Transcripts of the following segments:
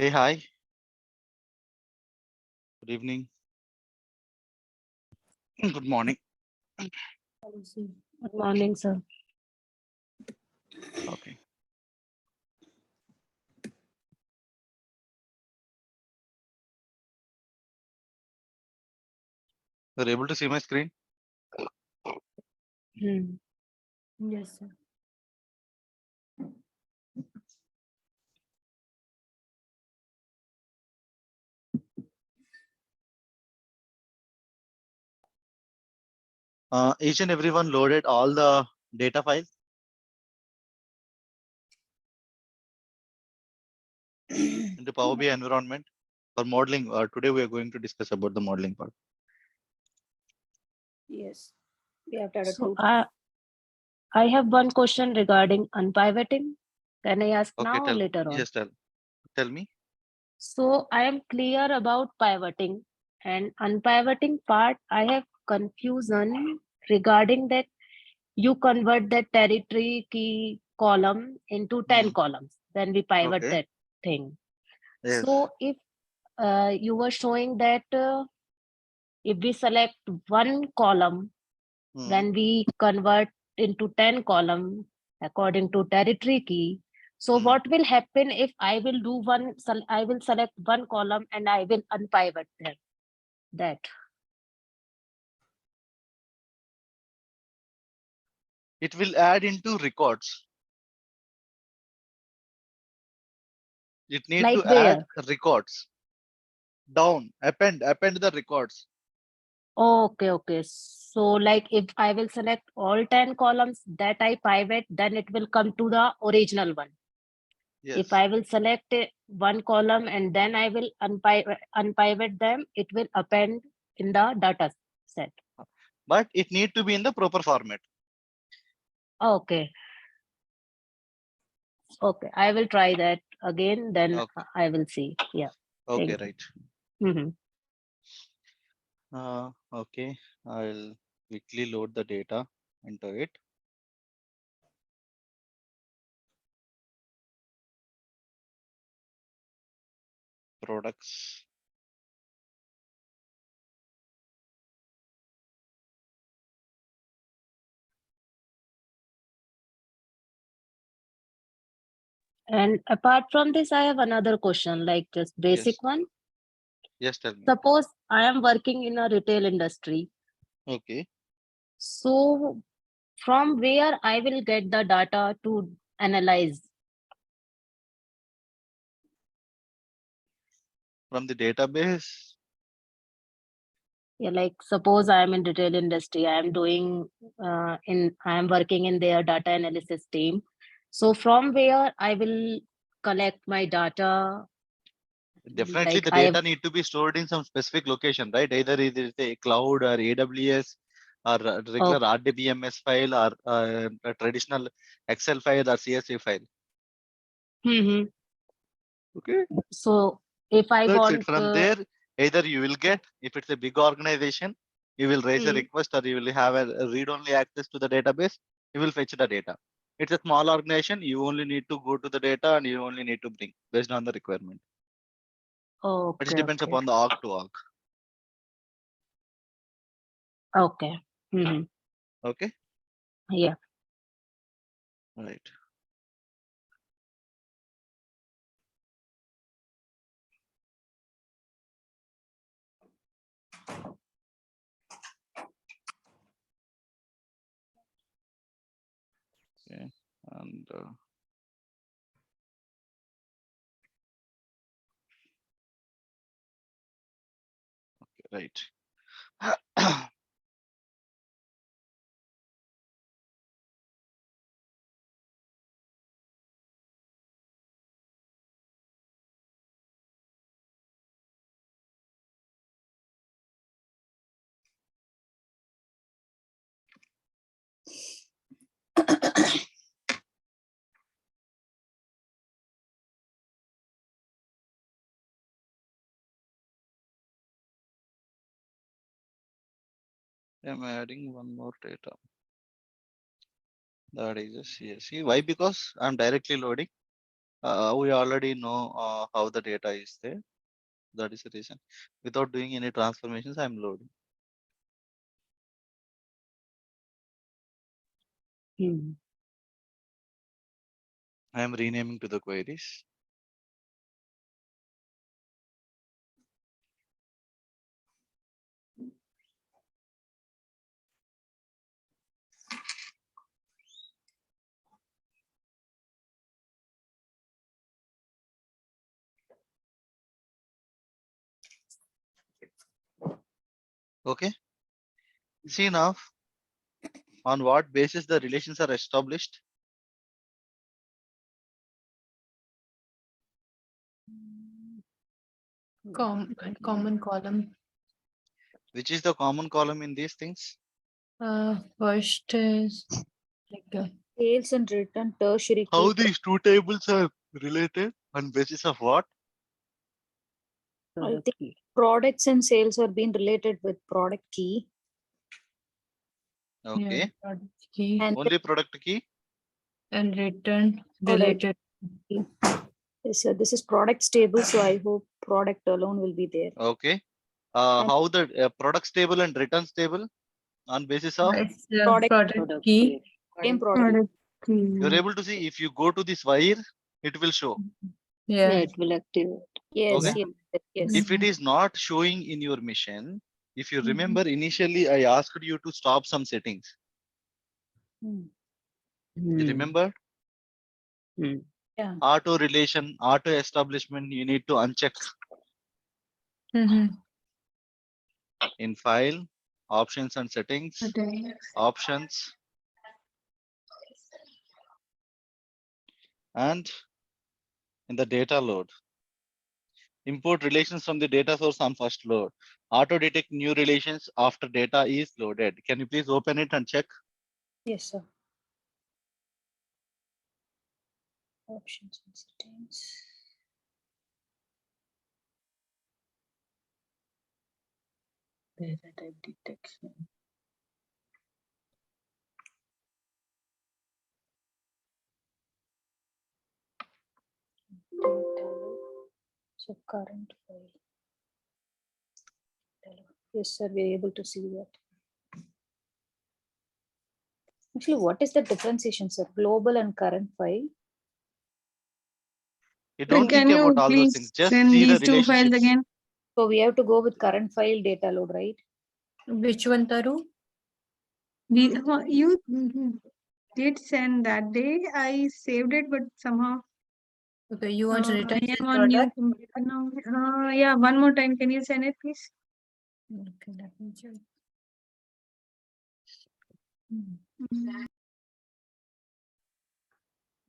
Hey, hi. Good evening. Good morning. Good morning, sir. Okay. You're able to see my screen? Yes, sir. Each and everyone loaded all the data files into Power BI environment for modeling. Today we are going to discuss about the modeling part. Yes. We have to so I have one question regarding unpivoting. Can I ask Okay, now or tell. later on? Yes, tell me. So I am clear about pivoting and unpivoting part. I have confusion regarding that you convert that territory key column into 10 columns. Then we pivot Okay. that thing. Yes. So if you were showing that if we select one column, then we convert into 10 column according to territory key. So what will happen if I will do I will select one column and I will unpivot that. It will add into records. It need Like to add where? records. Down, append the records. Okay. So like if I will select all 10 columns that I pivot, then it will come to the original one. Yes. If I will select one column and then I will unpivot them, it will append in the data set. But it need to be in the proper format. Okay. Okay. I will try that again. Then Okay. I will see. Yeah. Okay, Thank right. you. Okay. I'll quickly load the data into it. Products. And apart from this, I have another question, like just Yes. basic one. Yes, tell me. Suppose I am working in a retail industry. Okay. So from where I will get the data to analyze? From the database. Yeah, like suppose I am in retail industry, I am working in their data analysis team. So from where I will collect my data? Definitely Like the I have, data need to be stored in some specific location, right? Either it is a cloud or AWS or a oh, regular RDBMS file or a traditional Excel file or CSV file. hmm Okay. So if I That's it. want, From there, either you will get, if it's a big organization, you will raise a hmm, request or you will have a read-only access to the database. You will fetch the data. It's a small organization. You only need to go to the data and you only need to bring based on the requirement. It depends okay. upon the org to org. Okay. Okay. Yeah. Right. Okay. And right. I'm adding one more data. That is a CSV. Why? Because I'm directly loading. We already know how the data is there. That is the reason. Without doing any transformations, I'm loading. I am renaming to the queries. Okay. See now, on what basis the relations are established? Common column. Which is the common column in these things? First is like Sales and return tertiary How key. these two tables are related on basis of what? I think products and sales are being related with product key. Okay. product key And Only product key. and return Product. related. yes, sir, this is products table, so I hope product alone will be there. Okay. And- How the products table and returns table on basis of? It's Product key. Same product. You're able to see if you go to this wire, it will show. Yeah. it will activate. Yes, Okay. yes. If it is not showing in your mission, if you Mhm. remember initially I asked you to stop some settings. You remember? Yeah. Auto relation, auto establishment, you need to uncheck in file, options and settings, options, and in the data load. Import relations from the data source on first load. Auto detect new relations after data is loaded. Can you please open it and check? Yes, sir. Options and settings. Data type detection. Data load. So current file. Yes, sir, we're able to see that. Actually, what is the differentiation, sir? Global and current file. You don't Can think you about all those please things. Just send see the these two files relationships. again? So we have to go with current file data load, right? Which one, Taru? You did send that day. I saved it, but somehow Okay, you want I return am on new product? computer now. Yeah, one more time. Can you send it, please? Okay, let me check.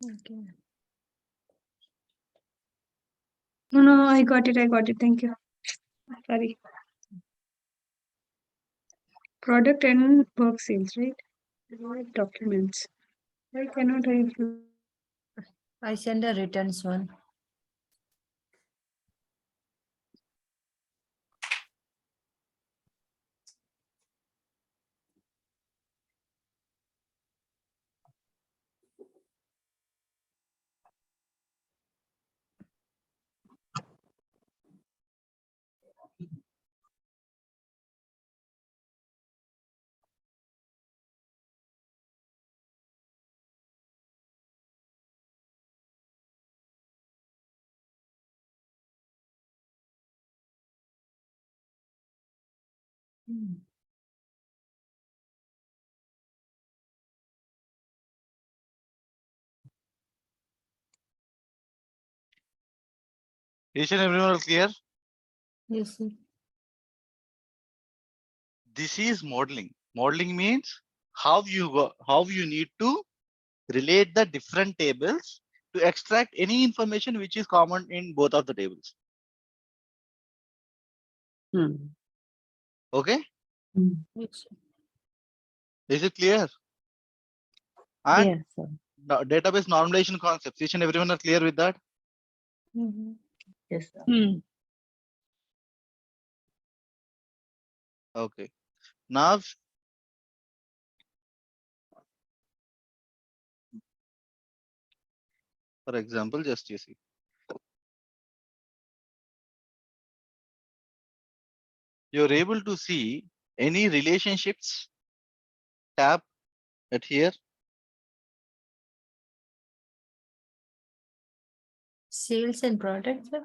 Okay. No, I got it. Thank you. Sorry. Product and work sales, right? Documents. Why cannot I? I send a returns one. Is everyone clear? Yes, sir. This is modeling. Modeling means how you need to relate the different tables to extract any information which is common in both of the tables. Okay. Yes, sir. Is it clear? And Yes, sir. database normalization concepts. Each and everyone are clear with that? Yes, sir. Okay. Now For example, just you see. You're able to see any relationships tab at here. Sales and products, sir?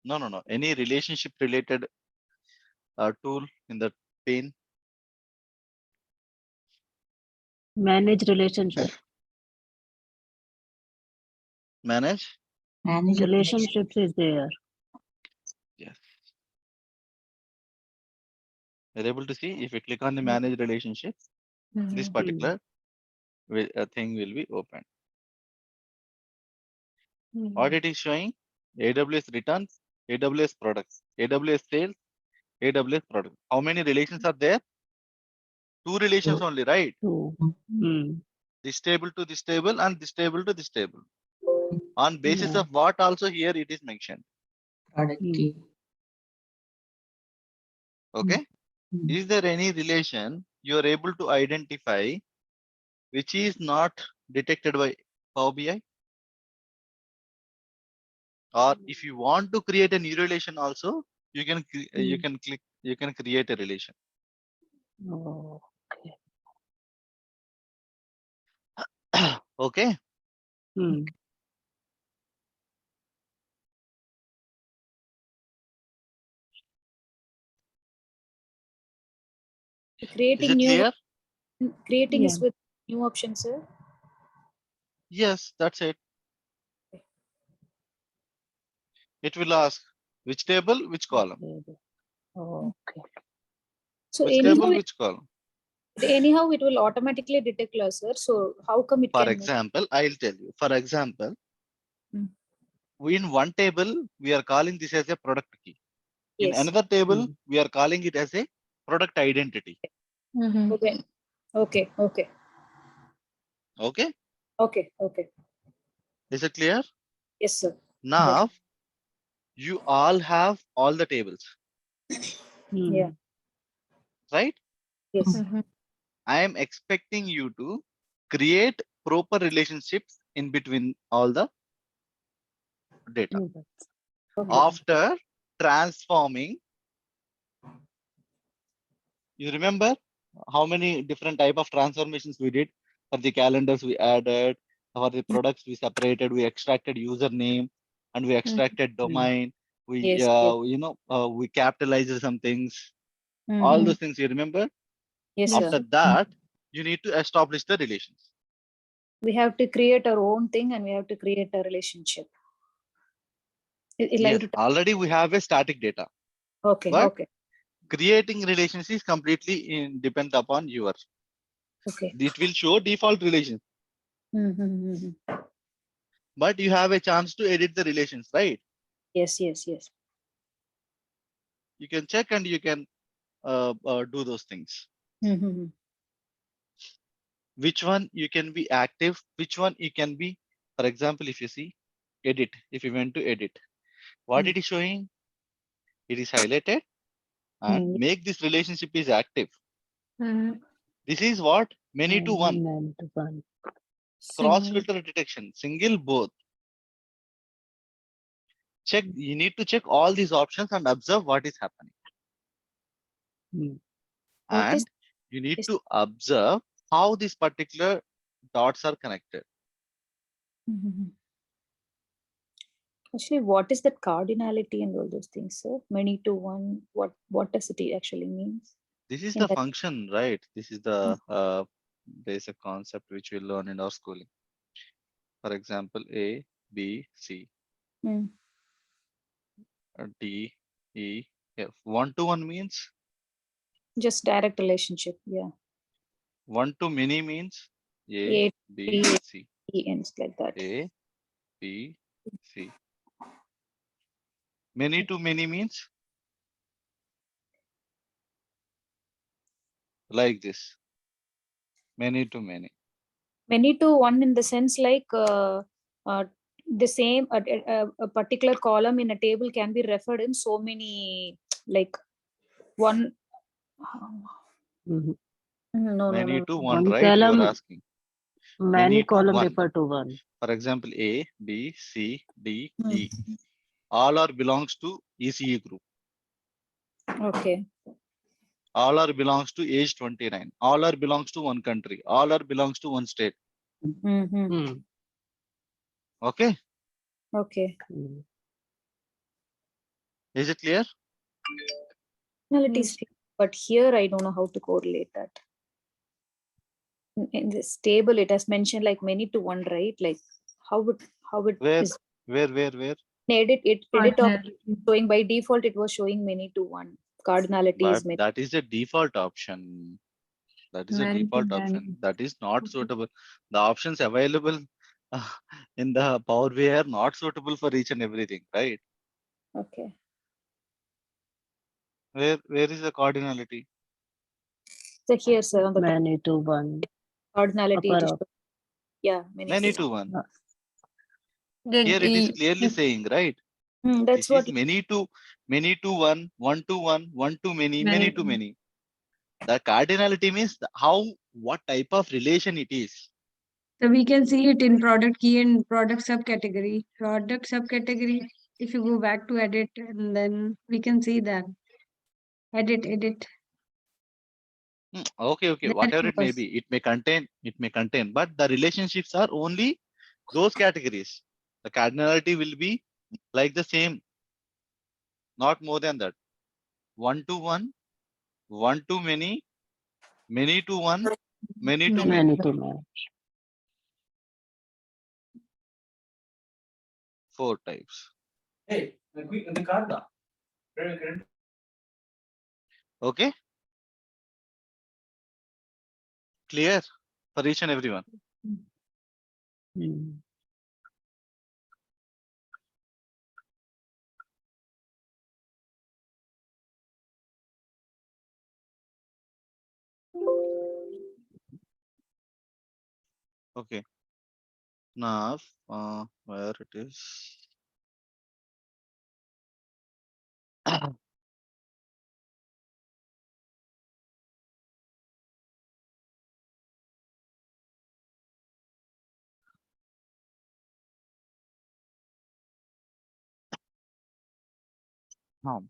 No. Any relationship related tool in the pane. Manage relationship. Manage. Relationships is there. Yes. You're able to see if you click on the Mm. manage relationship, this Mhm. particular thing will be open. What Mhm. it is showing? AWS returns, AWS products, AWS sales, AWS product. How many relations are there? Two relations only, right? Two. This table to this table and this table to this table. On basis Yeah. of what also here it is mentioned. Product Mm. key. Okay. Mm. Is there any relation you are able to identify which is not detected by Power BI? Or if you want to create a new relation also, you can you can create a relation. Oh, okay. Okay. Hmm. Is Creating it new, clear? creating is Yeah. with new option, sir. Yes, that's it. It will ask which table, which column, Okay. So which anyhow, table, which column. anyhow, it will automatically detect loss, sir. So how come it For can? example, I'll tell you. For example, Hmm. in one table, we are calling this as a product key. In Yes. another table, we are calling it as a product identity. Mhm. Okay. Okay. Okay. Okay. Okay. Okay. Is it clear? Yes, sir. Now, you all have all the tables, Yeah. right? Yes. Mhm. I am expecting you to create proper relationships in between all the data. Okay. After transforming, you remember how many different type of transformations we did? For the calendars we added, for the products we separated, we extracted username and we extracted domain. We Yes. Yes. we capitalized some things. Mhm. All those things you remember. Yes, Yes, sir. After that, you need to establish the relations. We have to create our own thing and we have to create a relationship. Yes, already we have a static data, Okay. but Okay. creating relations is completely depend upon your. Okay. It will show default relations, Mhm. but you have a chance to edit the relations, right? Yes. Yes. Yes. You can check and you can do those things. Mhm. Which one you can be active, which one you can be. For example, if you see edit, if you went to edit, what it is showing, it is highlighted and make this relationship is active. Mhm. This is what many to one, cross Single. filter detection, single both. Check, you need to check all these options and observe what is happening. What And is? you need is- to observe how these particular dots are connected. Mhm. Actually, what is that cardinality and all those things, sir? Many to one. What does it actually means? This is In the that- function, right? This is the basic concept which we learn in our schooling. For example, A, B, C, Mm. D, E, F. One to one means Just direct relationship. Yeah. one to many means A, A, B, B, C. E ends like that. A, B, C. Many to many means like this. Many to many. Many to one in the sense like the same a particular column in a table can be referred in so many like one. No, no, Many no, to no. one, One right? You are column, asking. Many to column one. refer to one. For example, A, B, C, D, Hmm. E. All are belongs to ECE group. Okay. All are belongs to age 29. All are belongs to one country. All are belongs to one state. Mm-hmm. Hmm. Okay. Okay. Hmm. Is it clear? Well, it is, but here I don't know how to correlate that. In this table, it has mentioned like many to one, right? Like how it Where, is where? edit of Cardinality. showing by default, it was showing many to one. Cardinality But is many. that is a default option. That is a Many to default many. option. That is not suitable. The options available in the Power BI are not suitable for each and everything, right? Okay. Where is the cardinality? So here, sir, on the top, Many to one. cardinality, it is Upper yeah, many Many to to one. one. Then Here it is clearly saying, right? That's This what is many to one, one to one, one to many, many to many. The cardinality means what type of relation it is. So we can see it in product key and product subcategory. Product subcategory, if you go back to edit, and then we can see that. Edit. Okay. Then Whatever it may was- be, it may contain, but the relationships are only those categories. The cardinality will be like the same, not more than that. One to one, one to many, many to one, many to Many many. to many. 4 types. Okay, clear for each and everyone. Hmm. Okay, now where it is. Now,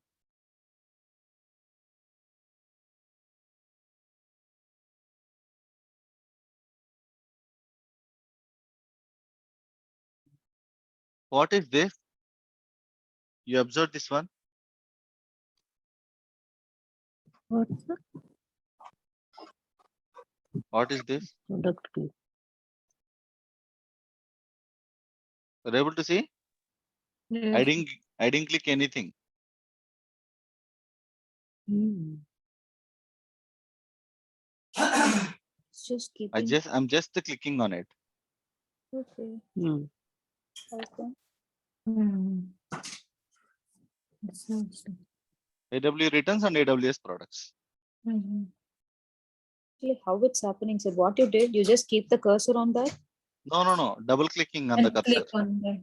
what is this? You observe this one. What's the What is this? product key? Are you able to see? I didn't click anything. Hmm. it's just I'm keeping. just clicking on it. Okay. Hmm. Okay. AW returns and AWS products. Actually, how it's happening, sir? What you did, you just keep the cursor on that. No. Double clicking on the cursor. click on that.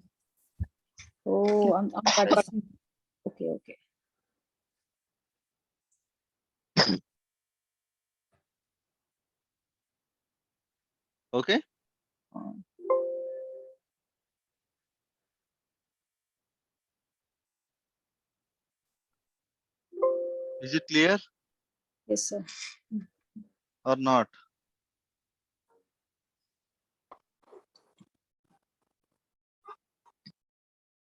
Oh, on that button. Okay. Okay. Um, Is it clear yes, sir. or not?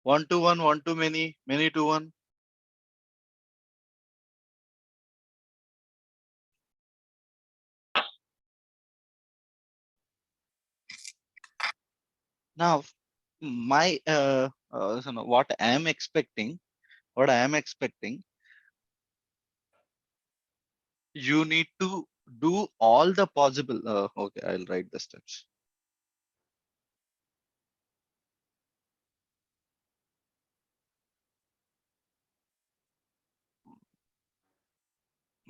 One to one, one to many, many to one. Now, my what I am expecting, you need to do all the possible. Okay, I'll write the steps.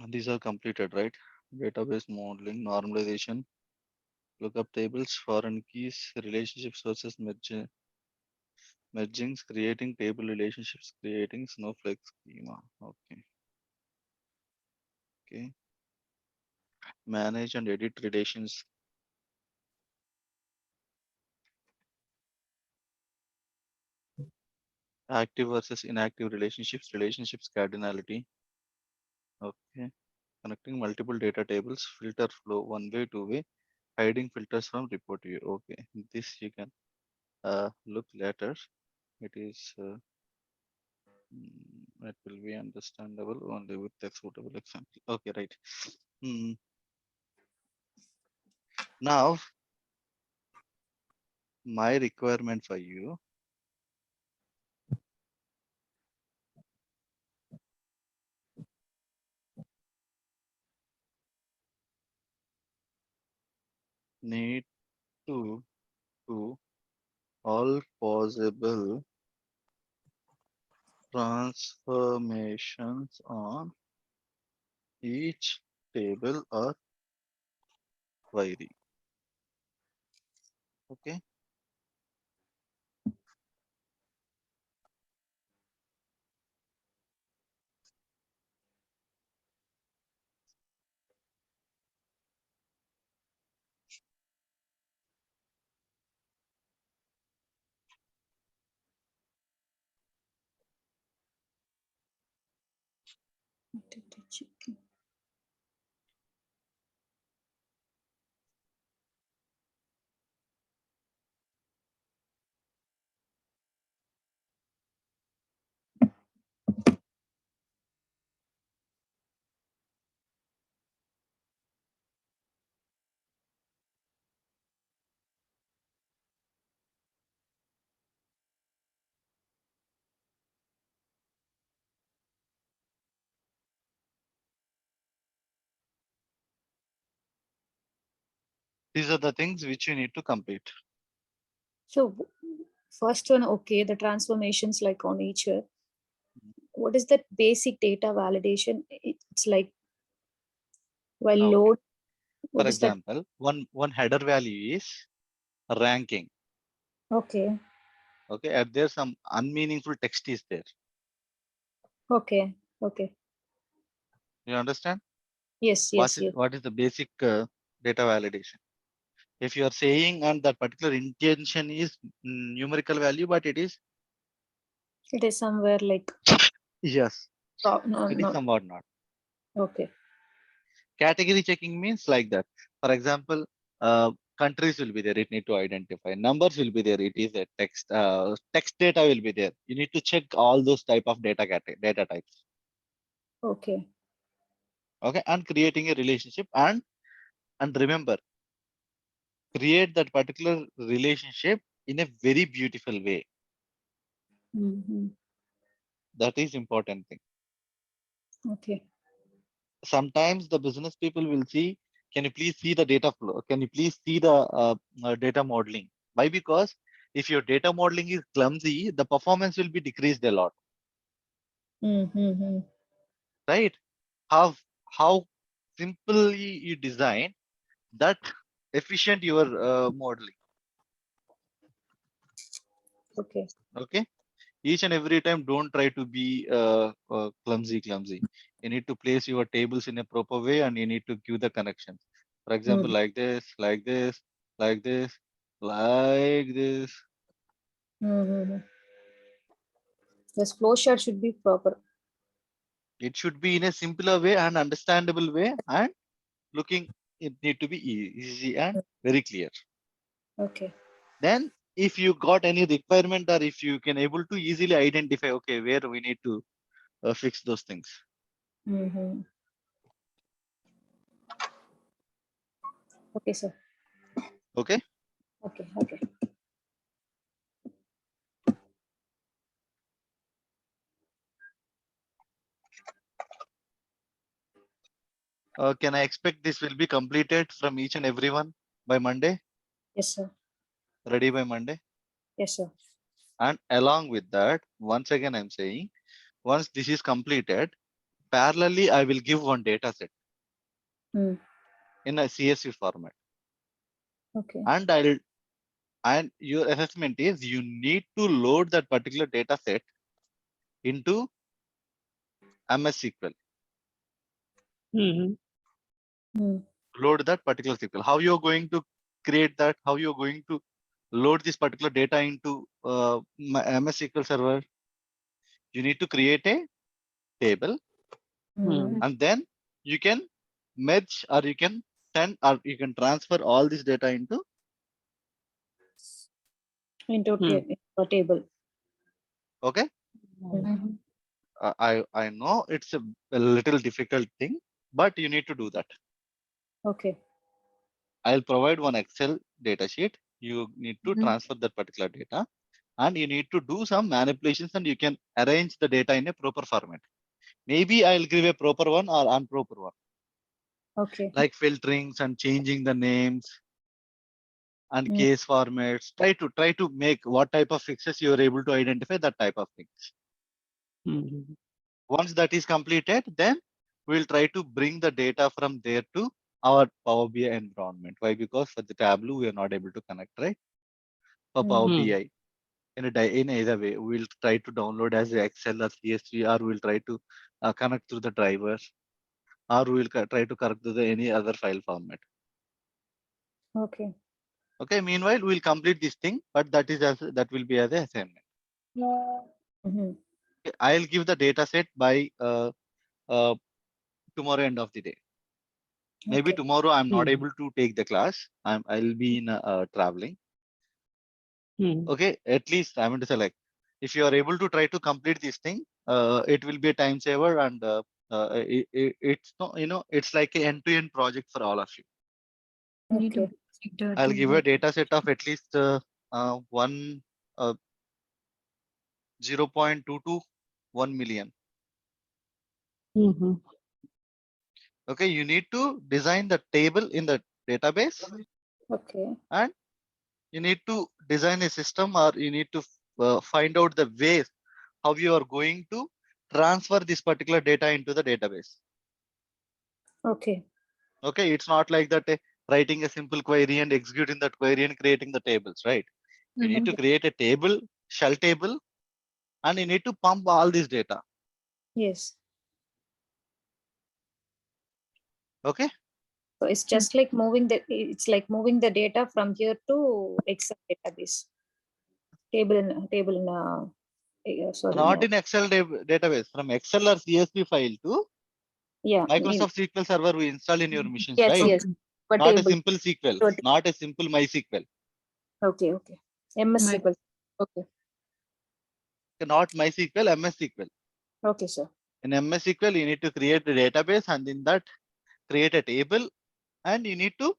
These are completed, right? Database modeling, normalization, lookup tables, foreign keys, relationship sources, mergings, creating table relationships, creating Snowflake schema. Okay. Manage and edit relations. Active versus inactive relationships, relationships cardinality. Okay. Connecting multiple data tables, filter flow, one way, two way, hiding filters from report view. Okay. This you can look later. It is it will be understandable only with a suitable example. Okay, right. Now, my requirement for you. Need to do all possible transformations on each table or query. Okay. These are the things which you need to complete. So first one, okay, the transformations like on each. What is that basic data validation? It's like while Okay. load. For What is that? example, one header value is ranking. Okay. Okay, and there's some unmeaningful text is there. Okay. Okay. You understand? Yes. Yes. Yes. What is the basic data validation? If you are saying and that particular intention is numerical value, but it is It is somewhere like. yes, Oh, no. it is No. somewhat not. Okay. Category checking means like that. For example, countries will be there. It need to identify. Numbers will be there. It is a text. Text data will be there. You need to check all those type of data types. Okay. Okay, and creating a relationship and remember, create that particular relationship in a very beautiful way. Mm-hmm. That is important thing. Okay. Sometimes the business people will see, can you please see the data flow? Can you please see the data modeling? Why? Because if your data modeling is clumsy, the performance will be decreased a lot, Mm-hmm. right? How simply you design that efficient your modeling. Okay. Okay. Each and every time, don't try to be clumsy. You need to place your tables in a proper way and you need to give the connections. For example, like this, like this, like this, like this. Mm-hmm. This flow chart should be proper. It should be in a simpler way and understandable way, and looking, it need to be easy and very clear. Okay. Then if you got any requirement or if you can able to easily identify, okay, where we need to fix those things. Mm-hmm. Okay, sir. Okay. Okay. Okay. Can I expect this will be completed from each and everyone by Monday? Yes, sir. Ready by Monday? Yes, sir. And along with that, once again, I'm saying, once this is completed, parallelly, I will give one data set in a CSV format. Okay. And your assessment is you need to load that particular data set into MS SQL. Load that particular SQL. How you're going to create that? How you're going to load this particular data into MS SQL Server? You need to create a table, Hmm. and then you can merge, or you can send, or you can transfer all this data into. Into a table. Okay. Mhm. I know it's a little difficult thing, but you need to do that. Okay. I'll provide one Excel data sheet. You need to Mhm. transfer that particular data, and you need to do some manipulations, and you can arrange the data in a proper format. Maybe I'll give a proper one or improper one, Okay. like filterings and changing the names and Mm. case formats. Try to make what type of fixes you are able to identify that type of things. Hmm. Once that is completed, then we'll try to bring the data from there to our Power BI environment. Why? Because for the Tableau, we are not able to connect, right? For Power Hmm. BI, in either way, we'll try to download as a Excel or CSV, or we'll try to connect through the drivers, or we'll try to connect to the any other file format. Okay. Okay. Meanwhile, we'll complete this thing, but that will be as an assignment. Mhm. Okay, I'll give the data set by tomorrow end of the day. Maybe Okay. tomorrow I'm not Hmm. able to take the class. I'll be in traveling. Hmm. Okay, at least I'm going to select. If you are able to try to complete this thing, it will be a time saver, and it's not, it's like an end-to-end project for all of you. Okay. I'll give a data set of at least 0.2 to 1 million. Hmm. Okay, you need to design the table in the database, Okay. and you need to design a system, or you need to find out the ways how you are going to transfer this particular data into the database. Okay. Okay, it's not like that writing a simple query and executing that query and creating the tables, right? You need to create a table, shell table, and you need to pump all this data. Yes. Okay. So it's just like moving the data from here to Excel database. Sorry, Not no. in Excel database, from Excel or CSV file to Yeah. Microsoft SQL Server we install in your machines, Yes, right? yes. But Not a table. simple SQL, to a not a simple MySQL, Okay, okay. MS SQL. Okay. not MySQL, MS SQL. Okay, sir. In MS SQL, you need to create the database, and in that create a table, and you need to,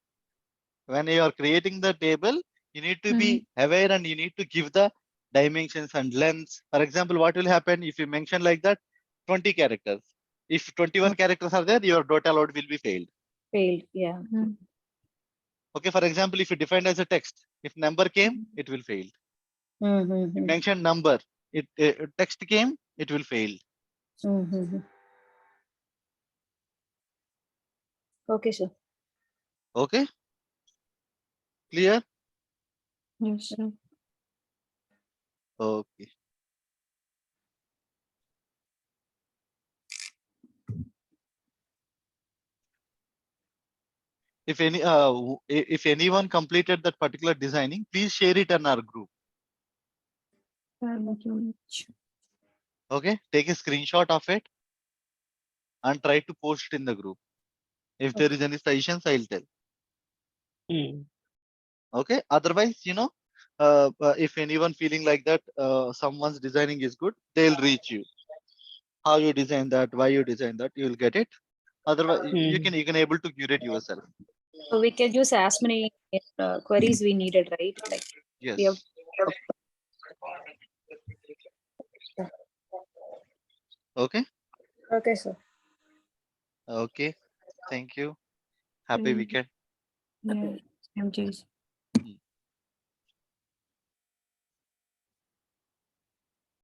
when you are creating the table, you need to be aware, and you need to give the dimensions and lengths. For example, what will happen if you mention like that 20 characters? If 21 characters are there, your data load will be failed. Failed. Yeah. Okay, for example, if you defined as a text, if number came, it will fail. Mm-hmm. You mentioned number, text came, it will fail. Mm-hmm. Okay, sir. Okay, clear? Yes, sir. Okay. If anyone completed that particular designing, please share it in our group. Okay, take a screenshot of it and try to post it in the group. If there is any suggestions, I'll tell. Hmm. Okay, otherwise, if anyone feeling like that, someone's designing is good, they'll reach you. How you design that, why you design that, you'll get it. Otherwise, you Hmm. can able to curate yourself. So we can use as many queries we needed, right? Like we have. Yes. Okay. Okay, sir. Okay. Thank you. Happy Mm. weekend. Yeah, same to you.